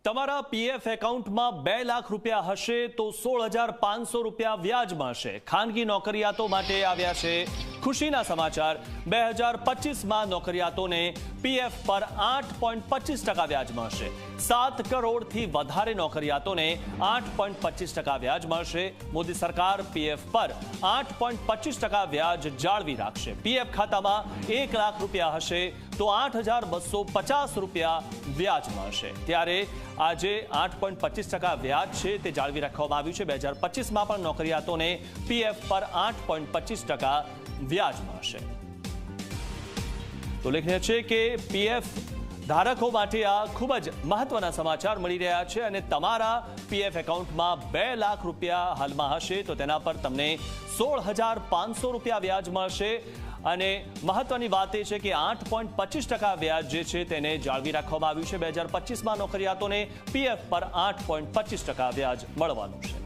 તમારા પીએફ એકાઉન્ટમાં 2 લાખ રૂપિયા હશે તો 16,500 રૂપિયા વ્યાજ મળશે। ખાનગી નોકરિયાતો માટે આવ્યા છે ખુશીના સમાચાર। 2025માં નોકરિયાતોને પીએફ પર 8.25% વ્યાજ મળશે। 7 કરોડથી વધારે નોકરિયાતોને 8.25% વ્યાજ મળશે। મોદી સરકાર પીએફ પર 8.25% વ્યાજ જાળવી રાખશે। પીએફ ખાતામાં 1 લાખ રૂપિયા હશે તો 8,250 રૂપિયા વ્યાજ મળશે। ત્યારે આજે 8.25% વ્યાજ છે તે જાળવી રાખવામાં આવ્યું છે। 2025માં પણ નોકરિયાતોને પીએફ પર 8.25% વ્યાજ મળશે। તો ઉલ્લેખનીય છે કે પીએફ ધારકો માટે આ ખૂબ જ મહત્વના સમાચાર મળી રહ્યા છે અને તમારા પીએફ એકાઉન્ટમાં 2 લાખ રૂપિયા હાલમાં હશે તો તેના પર તમને 16,500 રૂપિયા વ્યાજ મળશે। અને મહત્વની વાત એ છે કે 8.25% વ્યાજ જે છે તેને જાળવી રાખવામાં આવ્યું છે। 2025માં નોકરિયાતોને પીએફ પર 8.25% વ્યાજ મળવાનું છે।